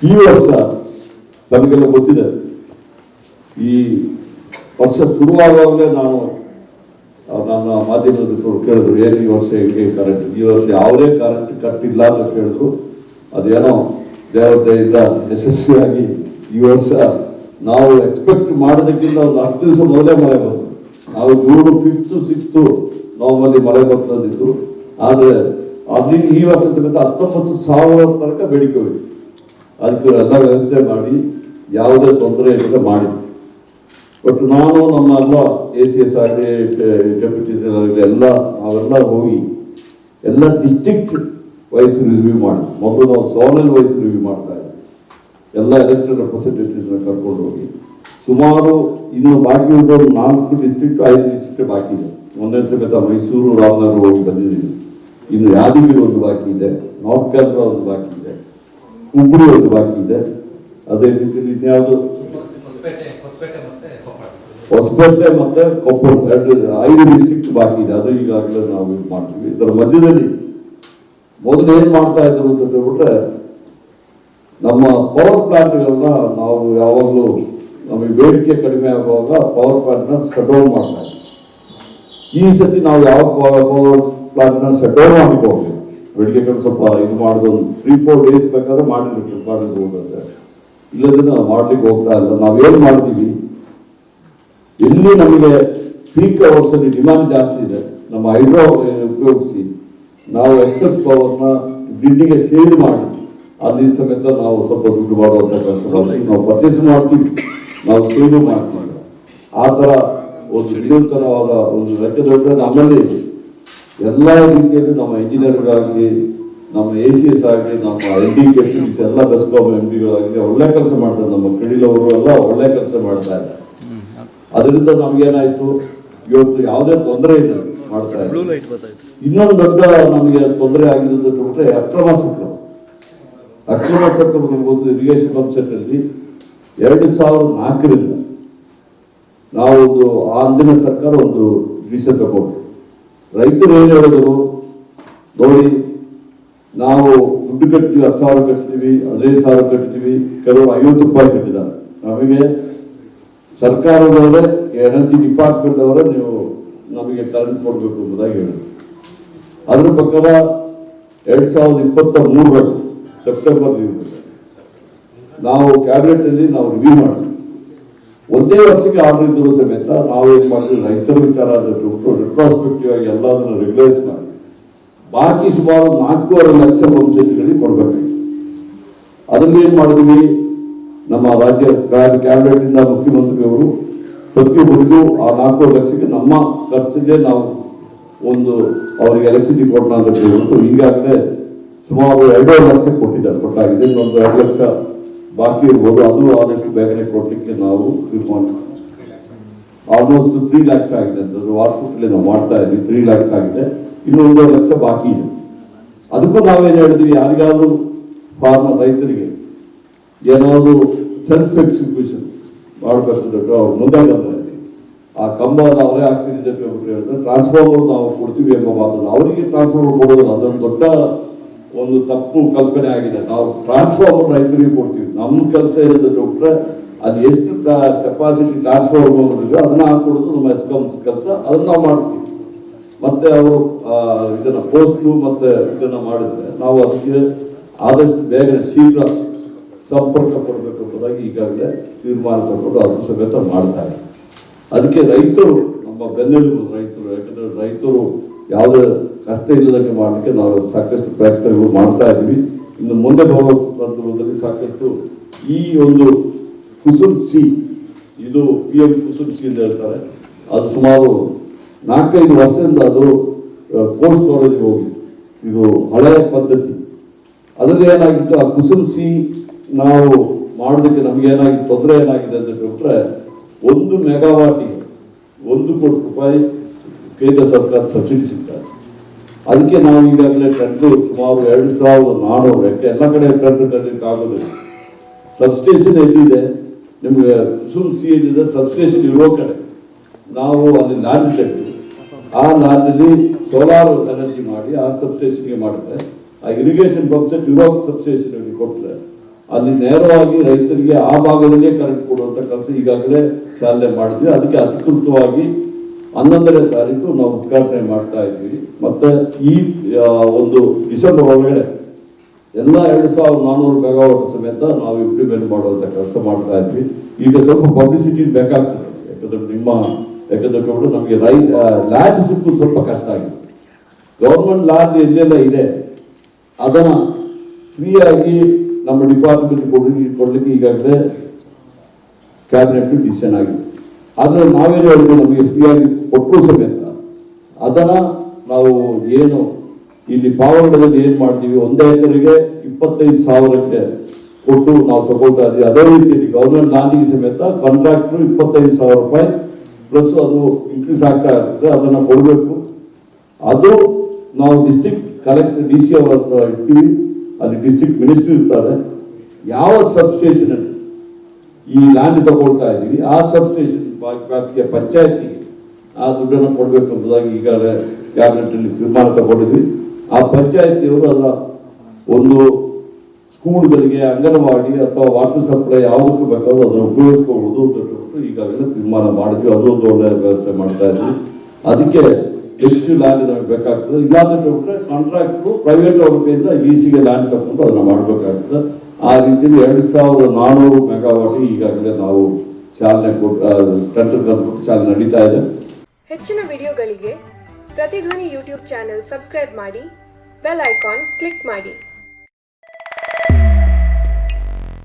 ಈ ವರ್ಷ ತಮಗೆಲ್ಲ ಗೊತ್ತಿದೆ, ಈ ವರ್ಷ ಶುರುವಾಗುವಾಗಲೇ ನಾನು ನನ್ನ ಮಾಧ್ಯಮದ ಕೇಳಿದ್ರು, ಏನು ಈ ವರ್ಷ ಹೇಗೆ ಕರೆಂಟ್, ಈ ವರ್ಷ ಯಾವುದೇ ಕರೆಂಟ್ ಕಟ್ಟಿಲ್ಲ ಅಂತ ಕೇಳಿದ್ರು. ಅದೇನೋ ದೇವತೆಯಿಂದ ಯಶಸ್ವಿಯಾಗಿ ಈ ವರ್ಷ ನಾವು ಎಕ್ಸ್ಪೆಕ್ಟ್ ಮಾಡೋದಕ್ಕಿಂತ ಒಂದು 10 ದಿವಸ ಮೊದಲೇ ಮಳೆ ಬಂತು. ನಾವು ಜೂನ್ 5th 6th ನವೆಂಬರ್ಲಿ ಮಳೆ ಬರ್ತದಿತ್ತು. ಆದರೆ ಅಲ್ಲಿ ಈ ವರ್ಷ ತನಕ 19,000 ತನಕ ಬೇಡಿಕೆ ಹೋಯಿತು. ಅದಕ್ಕೆ ಎಲ್ಲ ವ್ಯವಸ್ಥೆ ಮಾಡಿ ಯಾವುದೇ ತೊಂದರೆ ಇಲ್ಲದೆ ಮಾಡಿದ್ವಿ. ಬಟ್ ನಾನು ನಮ್ಮ ಎಲ್ಲ ACS ಆಗಲಿ ಡೆಪ್ಯೂಟೀಸ್ ಆಗಲಿ ನಾವೆಲ್ಲ ಹೋಗಿ ಎಲ್ಲ ಡಿಸ್ಟ್ರಿಕ್ಟ್ ವೈಸ್ ರಿವ್ಯೂ ಮಾಡಿ, ಮೊದಲು ನಾವು ಝೋನಲ್ ವೈಸ್ ರಿವ್ಯೂ ಮಾಡ್ತಾ ಇದ್ವಿ. ಎಲ್ಲ ಎಲೆಕ್ಟೆಡ್ ರೆಪ್ರೆಸೆಂಟೇಟಿವ್ಸ್ನ ಕರ್ಕೊಂಡು ಹೋಗಿ ಸುಮಾರು ಇನ್ನು ಬಾಕಿ ಇರೋದು 4 ಡಿಸ್ಟ್ರಿಕ್ಟ್ 5 ಡಿಸ್ಟ್ರಿಕ್ಟ್ ಬಾಕಿ ಇದೆ. ಒಂದೇ ಸಮೇತ ಮೈಸೂರು ರಾಮನಗರ ಹೋಗಿ ಬಂದಿದ್ದೀವಿ. ಇನ್ನು ಯಾದಗಿರಿ ಒಂದು ಬಾಕಿ ಇದೆ, ನಾರ್ತ್ ಕೇರಳ ಒಂದು ಬಾಕಿ ಇದೆ, ಹುಬ್ಬಳ್ಳಿ ಒಂದು ಬಾಕಿ ಇದೆ. ಅದೇ ರೀತಿ ಇನ್ಯಾವುದು ಹೊಸಪೇಟೆ ಮತ್ತೆ ಕೊಪ್ಪಳ 5 ಡಿಸ್ಟ್ರಿಕ್ಟ್ ಬಾಕಿ ಇದೆ. ಅದು ಈಗಾಗಲೇ ನಾವು ಇದು ಮಾಡ್ತೀವಿ. ಇದರ ಮಧ್ಯದಲ್ಲಿ ಮೊದಲು ಏನ್ ಮಾಡ್ತಾ ಇದ್ರು ಅಂತ ಹೇಳ್ಬಿಟ್ರೆ, ನಮ್ಮ ಪವರ್ ಪ್ಲಾಂಟ್ಗಳನ್ನ ನಾವು ಯಾವಾಗಲೂ ನಮಗೆ ಬೇಡಿಕೆ ಕಡಿಮೆ ಆಗುವಾಗ ಪವರ್ ಪ್ಲಾಂಟ್ನ ಶಟ್ ಡೌನ್ ಮಾಡ್ತಾ ಇದ್ವಿ. ಈ ಸತಿ ನಾವು ಯಾವ ಪವರ್ ಪ್ಲಾಂಟ್ನ ಶಟ್ ಡೌನ್ ಮಾಡ್ಕೋಬೇಕು, ಬೇಡಿಕೆ ಕಡೆ ಸ್ವಲ್ಪ ಇದು ಮಾಡೋದು 3-4 ಡೇಸ್ ಬೇಕಾದ್ರೆ ಮಾಡಿದ್ರು ಹೋಗುತ್ತೆ. ಇಲ್ಲದನ್ನ ಮಾಡ್ಲಿಕ್ಕೆ ಹೋಗ್ತಾ ಇಲ್ಲ. ನಾವೇನು ಮಾಡ್ತೀವಿ, ಎಲ್ಲಿ ನಮಗೆ ಪೀಕ್ ಅವರ್ಸ್ ಅಲ್ಲಿ ಡಿಮಾಂಡ್ ಜಾಸ್ತಿ ಇದೆ, ನಮ್ಮ ಹೈಡ್ರೋ ಉಪಯೋಗಿಸಿ ನಾವು ಎಕ್ಸೆಸ್ ಪವರ್ನ ಗ್ರಿಡ್ಡಿಗೆ ಸೇಲ್ ಮಾಡಿ ಅಲ್ಲಿ ಸಮೇತ ನಾವು ಸ್ವಲ್ಪ ದುಡ್ಡು ಮಾಡುವಂಥ ಕೆಲಸ ಮಾಡ್ತೀವಿ. ನಾವು ಪರ್ಚೇಸ್ ಮಾಡ್ತೀವಿ, ನಾವು ಸೇಲು ಮಾಡ್ತೀವಿ. ಆ ಥರ ಒಂದು ವಿನೂತನವಾದ ಒಂದು ಲೆಕ್ಕದೊಡ್ಡ ನಮ್ಮಲ್ಲಿ ಎಲ್ಲ ರೀತಿಯಲ್ಲಿ ನಮ್ಮ ಇಂಜಿನಿಯರ್ಗಳಾಗಲಿ, ನಮ್ಮ ACS ಆಗಲಿ, ನಮ್ಮ LDKPs ಎಲ್ಲ ಬೆಸ್ಕಾಂ MDಗಳಾಗಲಿ ಒಳ್ಳೆ ಕೆಲಸ ಮಾಡ್ತಾರೆ. ನಮ್ಮ ಕಡಿಲವರು ಎಲ್ಲ ಒಳ್ಳೆ ಕೆಲಸ ಮಾಡ್ತಾ ಇದ್ದಾರೆ. ಅದರಿಂದ ನಮ್ಗೇನಾಯ್ತು, ಇವತ್ತು ಯಾವುದೇ ತೊಂದರೆ ಇಲ್ಲ ಮಾಡ್ತಾ ಇದ್ದಾರೆ. ಇನ್ನೊಂದು ದೊಡ್ಡ ನಮಗೆ ತೊಂದರೆ ಆಗಿದೆ ಅಂತ ಬಿಟ್ರೆ ಅಕ್ರಮ ಸಕ್ರಮ ನಮ್ಗೆ ಗೊತ್ತು. ಇರಿಗೇಷನ್ ಪಂಪ್ ಸೆಟ್ ಅಲ್ಲಿ 2004ರಿಂದ ನಾವು ಒಂದು ಅಂದಿನ ಸರ್ಕಾರ ಒಂದು ಡಿಸಿಷನ್ ತಗೊಂಡು, ರೈತರು ಏನು ಹೇಳಿದ್ರು ನೋಡಿ, ನಾವು ದುಡ್ಡು ಕಟ್ತೀವಿ, 10,000 ಕಟ್ತೀವಿ, 15,000 ಕಟ್ತೀವಿ, ಕೆಲವರು 50 ರೂಪಾಯಿ ಕಟ್ಟಿದ್ದಾರೆ. ನಮಗೆ ಸರ್ಕಾರದವರೇ, ಎನರ್ಜಿ ಡಿಪಾರ್ಟ್ಮೆಂಟ್ ಅವರೇ ನೀವು ನಮಗೆ ಕರೆಂಟ್ ಕೊಡಬೇಕು ಎಂಬುದಾಗಿ ಹೇಳಿದ್ರು. ಅದ್ರ ಪ್ರಕಾರ 2023 ಸೆಪ್ಟೆಂಬರ್ ನಾವು ಕ್ಯಾಬಿನೆಟ್ ಅಲ್ಲಿ ನಾವು ರಿವ್ಯೂ ಮಾಡಿದ್ವಿ. ಒಂದೇ ವರ್ಷಕ್ಕೆ ಆರ್ಡರ್ ಇದ್ದರೂ ಸಮೇತ ನಾವು ಏನ್ ಮಾಡಿದ್ವಿ, ರೈತರ ವಿಚಾರ ರೆಟ್ರಾಸ್ಪೆಕ್ಟಿವ್ ಆಗಿ ಎಲ್ಲದನ್ನು ರೆಗ್ಯುಲೈಸ್ ಮಾಡಿ ಬಾಕಿ ಸುಮಾರು 4.5 ಲಕ್ಷ ಪಂಪ್ ಸೆಟ್ಗಳಿಗೆ ಕೊಡಬೇಕಾಗಿತ್ತು. ಅದರಲ್ಲಿ ಏನ್ ಮಾಡಿದ್ವಿ, ನಮ್ಮ ರಾಜ್ಯ ಕ್ಯಾಬಿನೆಟ್ ಇಂದ ಮುಖ್ಯಮಂತ್ರಿಯವರು ಪ್ರತಿಯೊಬ್ಬರಿಗೂ ಆ 4 ಲಕ್ಷಕ್ಕೆ ನಮ್ಮ ಖರ್ಚಿಗೆ ನಾವು ಒಂದು ಅವರಿಗೆ ಎಲೆಕ್ಟ್ರಿಸಿಟಿ ಕೊಡೋಣ ಅಂತ ಹೇಳ್ಬಿಟ್ಟು ಈಗಾಗಲೇ ಸುಮಾರು 2.5 ಲಕ್ಷ ಕೊಟ್ಟಾಗಿದೆ. ಇನ್ನೊಂದು 2 ಲಕ್ಷ ಬಾಕಿ ಇರ್ಬೋದು. ಅದು ಆದಷ್ಟು ಬೇಗನೆ ಕೊಡ್ಲಿಕ್ಕೆ ನಾವು ತೀರ್ಮಾನ, ಆಲ್ಮೋಸ್ಟ್ 3 ಲ್ಯಾಕ್ಸ್ ಆಗಿದೆ ಅಂತ ವಾರ್ಷಿಕಲ್ಲಿ ನಾವು ಮಾಡ್ತಾ ಇದ್ವಿ. 3 ಲ್ಯಾಕ್ಸ್ ಆಗಿದೆ, ಇನ್ನೂ 1.5 ಲಕ್ಷ ಬಾಕಿ ಇದೆ. ಅದಕ್ಕೂ ನಾವೇನು ಹೇಳಿದ್ವಿ, ಯಾರಿಗಾದ್ರೂ ರೈತರಿಗೆ ಏನಾದ್ರು ಸೆಲ್ಫ್ ಎಕ್ಸಿಕ್ಯೂಷನ್ ಮಾಡಬೇಕಂದ್ರೆ ಅವ್ರು ಮುಂದೆ ಬಂದರೆ ಆ ಕಂಬವನ್ನು ಅವರೇ ಹಾಕ್ತೀನಿ ಅಂತ ಹೇಳಿದ್ರೆ ಟ್ರಾನ್ಸ್ಫಾರ್ಮರ್ ನಾವು ಕೊಡ್ತೀವಿ ಎಂಬ ಮಾತನ್ನು, ಅವರಿಗೆ ಟ್ರಾನ್ಸ್ಫಾರ್ಮರ್ ಕೊಡೋದಿಲ್ಲ. ಅದೊಂದು ದೊಡ್ಡ ಒಂದು ತಪ್ಪು ಕಲ್ಪನೆ ಆಗಿದೆ. ನಾವು ಟ್ರಾನ್ಸ್ಫಾರ್ಮರ್ ರೈತರಿಗೆ ಕೊಡ್ತೀವಿ. ನಮ್ಮ ಕೆಲಸ ಏನಿದೆ ಬಿಟ್ರೆ ಅದು ಎಷ್ಟು ಕೆಪಾಸಿಟಿ ಟ್ರಾನ್ಸ್ಫಾರ್ಮರ್ ಇದೆ ಅದನ್ನ ಹಾಕೊಡೋದು ನಮ್ಮ ಎಸ್ಕಾಂ ಕೆಲಸ, ಅದನ್ನ ನಾವು ಮಾಡ್ತೀವಿ. ಮತ್ತೆ ಅವರು ಇದನ್ನ ಪೋಸ್ಟು ಮತ್ತೆ ಇದನ್ನ ಮಾಡಿದ್ರೆ ನಾವು ಅದಕ್ಕೆ ಆದಷ್ಟು ಬೇಗನೆ ಶೀಘ್ರ ಸಂಪರ್ಕ ಕೊಡಬೇಕು ಎಂಬುದಾಗಿ ಈಗಾಗಲೇ ತೀರ್ಮಾನ ತಗೊಂಡು ಅದು ಸಮೇತ ಮಾಡ್ತಾ ಇದ್ದಾರೆ. ಅದಕ್ಕೆ ರೈತರು ನಮ್ಮ ಬೆನ್ನೆಲುಬು ರೈತರು. ಯಾಕಂದ್ರೆ ರೈತರು ಯಾವುದೇ ಕಷ್ಟ ಇಲ್ಲದಂಗೆ ಮಾಡಲಿಕ್ಕೆ ನಾವು ಸಾಕಷ್ಟು ಪ್ರಯತ್ನಗಳು ಮಾಡ್ತಾ ಇದ್ದೀವಿ. ಇನ್ನು ಮುಂದೆ ಬರುವ ಸಂದರ್ಭದಲ್ಲಿ ಸಾಕಷ್ಟು ಈ ಒಂದು ಕುಸುಮ್ ಸಿ, ಇದು PM ಕುಸುಮ್ ಸಿ ಅಂತ ಹೇಳ್ತಾರೆ, ಅದು ಸುಮಾರು 4-5 ವರ್ಷದಿಂದ ಅದು ಕೋಲ್ಡ್ ಸ್ಟೋರೇಜ್ ಹೋಗಿತ್ತು. ಇದು ಹಳೆಯ ಪದ್ಧತಿ. ಅದರಲ್ಲಿ ಏನಾಗಿತ್ತು, ಆ ಕುಸುಮ್ ಸಿ ನಾವು ಮಾಡೋದಕ್ಕೆ ನಮ್ಗೆ ಏನಾಗಿತ್ತು, ತೊಂದರೆ ಏನಾಗಿದೆ ಅಂತ ಹೇಳ್ಬಿಟ್ರೆ 1 ಮೆಗಾವಾಟಿಗೆ 1 ಕೋಟಿ ರೂಪಾಯಿ ಕೇಂದ್ರ ಸರ್ಕಾರ ಸಬ್ಸಿಡಿ ಸಿಗ್ತಾರೆ. ಅದಕ್ಕೆ ನಾವು ಈಗಾಗಲೇ ಟೆಂಡರ್ ಸುಮಾರು 2,400, ಯಾಕೆ ಎಲ್ಲ ಕಡೆ ಟೆಂಡರ್ ಕಟ್ಟಲಿಕ್ಕೆ ಆಗೋದಿಲ್ಲ. ಸಬ್ಸ್ಟೇಷನ್ ಎಲ್ಲಿದೆ ನಿಮ್ಗೆ, ಕುಸುಮ್ ಸಿ ಎಲ್ಲಿದೆ ಸಬ್ಸ್ಟೇಷನ್ ಇರೋ ಕಡೆ ನಾವು ಅಲ್ಲಿ ಲ್ಯಾಂಡ್ ತೆಗೆದು ಆ ಲ್ಯಾಂಡಲ್ಲಿ ಸೋಲಾರ್ ಎನರ್ಜಿ ಮಾಡಿ ಆ ಸಬ್ಸ್ಟೇಷನ್ಗೆ ಮಾಡಿದ್ರೆ, ಆ ಇರಿಗೇಷನ್ ಪಂಪ್ ಸೆಟ್ ಇರೋ ಸಬ್ಸ್ಟೇಷನ್ಗೆ ಕೊಟ್ಟರೆ ಅಲ್ಲಿ ನೇರವಾಗಿ ರೈತರಿಗೆ ಆ ಭಾಗದಲ್ಲೇ ಕರೆಂಟ್ ಕೊಡುವಂಥ ಕೆಲಸ ಈಗಾಗಲೇ ಚಾಲನೆ ಮಾಡಿದ್ವಿ. ಅದಕ್ಕೆ ಅಧಿಕೃತವಾಗಿ 11ನೇ ತಾರೀಕು ನಾವು ಉದ್ಘಾಟನೆ ಮಾಡ್ತಾ ಇದ್ವಿ. ಮತ್ತೆ ಈ ಒಂದು ಡಿಸೆಂಬರ್ ಒಳಗಡೆ ಎಲ್ಲ 2400 ಮೆಗಾವಾಟ್ ಸಮೇತ ನಾವು ಇಂಪ್ಲಿಮೆಂಟ್ ಮಾಡುವಂಥ ಕೆಲಸ ಮಾಡ್ತಾ ಇದ್ವಿ. ಈಗ ಸ್ವಲ್ಪ ಪಬ್ಲಿಸಿಟಿ ಬೇಕಾಗ್ತದೆ, ಯಾಕಂದ್ರೆ ನಮಗೆ ಲ್ಯಾಂಡ್ ಸಿಕ್ಕುದು ಸ್ವಲ್ಪ ಕಷ್ಟ ಆಗಿದೆ. ಗೌರ್ಮೆಂಟ್ ಲ್ಯಾಂಡ್ ಎಲ್ಲೆಲ್ಲ ಇದೆ ಅದನ್ನ ಫ್ರೀಯಾಗಿ ನಮ್ಮ ಡಿಪಾರ್ಟ್ಮೆಂಟ್ ಕೊಡ್ಲಿಕ್ಕೆ ಈಗಾಗಲೇ ಕ್ಯಾಬಿನೆಟ್ ಡಿಸಿಷನ್ ಆಗಿದೆ. ಆದರೆ ನಾವೇನು ಹೇಳಿದ್ವಿ, ನಮಗೆ ಫ್ರೀಯಾಗಿ ಕೊಟ್ಟರು ಸಮೇತ ಅದನ್ನ ನಾವು ಏನು ಇಲ್ಲಿ ಪಾವಗಡದಲ್ಲಿ ಏನು ಮಾಡ್ತೀವಿ, 1 ಎಕರೆಗೆ 25,000ಕ್ಕೆ ಕೊಟ್ಟು ನಾವು ತಗೊಳ್ತಾ ಇದ್ದೀವಿ. ಅದೇ ರೀತಿಯಲ್ಲಿ ಗೌರ್ಮೆಂಟ್ ಲ್ಯಾಂಡಿಗೆ ಸಮೇತ ಕಾಂಟ್ರಾಕ್ಟ್ರು 25,000 ರೂಪಾಯಿ ಪ್ಲಸ್ ಅದು ಇನ್ಕ್ರೀಸ್ ಆಗ್ತಾ ಇರ್ತದೆ, ಅದನ್ನ ಕೊಡಬೇಕು. ಅದು ನಾವು ಡಿಸ್ಟ್ರಿಕ್ಟ್ ಕಲೆಕ್ಟರ್ DC ಅವರ ಹತ್ರ ಇರ್ತೀವಿ, ಅಲ್ಲಿ ಡಿಸ್ಟ್ರಿಕ್ಟ್ ಮಿನಿಸ್ಟ್ರಿ ಇರ್ತಾರೆ. ಯಾವ ಸಬ್ಸ್ಟೇಷನ್ ಈ ಲ್ಯಾಂಡ್ ತಗೊಳ್ತಾ ಇದ್ದೀವಿ ಆ ಸಬ್ಸ್ಟೇಷನ್ ವ್ಯಾಪ್ತಿಯ ಪಂಚಾಯತಿಗೆ ಆ ದುಡ್ಡನ್ನು ಕೊಡಬೇಕು ಎಂಬುದಾಗಿ ಈಗಾಗಲೇ ಕ್ಯಾಬಿನೆಟ್ ಅಲ್ಲಿ ತೀರ್ಮಾನ ತಗೊಂಡಿದ್ವಿ. ಆ ಪಂಚಾಯತಿಯವರು ಅದರ ಒಂದು ಸ್ಕೂಲ್ಗಳಿಗೆ, ಅಂಗನವಾಡಿ ಅಥವಾ ವಾಟರ್ ಸಪ್ಲೈ ಯಾವುದಕ್ಕೂ ಬೇಕಾದ್ರೂ ಅದನ್ನು ಉಪಯೋಗಿಸ್ಕೊಳ್ಬೋದು ಅಂತ ಈಗಾಗಲೇ ತೀರ್ಮಾನ ಮಾಡಿದ್ವಿ. ಅದೊಂದು ಒಳ್ಳೆಯ ವ್ಯವಸ್ಥೆ ಮಾಡ್ತಾ ಇದ್ವಿ. ಅದಕ್ಕೆ ಹೆಚ್ಚು ಲ್ಯಾಂಡ್ ನಮಗೆ ಬೇಕಾಗ್ತದೆ. ಇಲ್ಲಾಂದ್ರೆ ಕಾಂಟ್ರಾಕ್ಟ್ರು ಪ್ರೈವೇಟ್ ಅವ್ರ ಕೈಯಿಂದ ಲೀಸಿಗೆ ಲ್ಯಾಂಡ್ ತಗೊಂಡು ಅದನ್ನ ಮಾಡಬೇಕಾಗ್ತದೆ. ಆ ರೀತಿಯಲ್ಲಿ 2400 ಮೆಗಾವಾಟ್ ಈಗಾಗಲೇ ನಾವು ಚಾಲನೆ ಕೊಟ್ಟು ಚಾಲನೆ ನಡೀತಾ ಇದೆ. ಹೆಚ್ಚಿನ ವಿಡಿಯೋಗಳಿಗೆ ಪ್ರತಿಧ್ವನಿ ಯೂಟ್ಯೂಬ್ ಚಾನೆಲ್ ಸಬ್ಸ್ಕ್ರೈಬ್ ಮಾಡಿ, ಬೆಲ್ ಐಕಾನ್ ಕ್ಲಿಕ್ ಮಾಡಿ.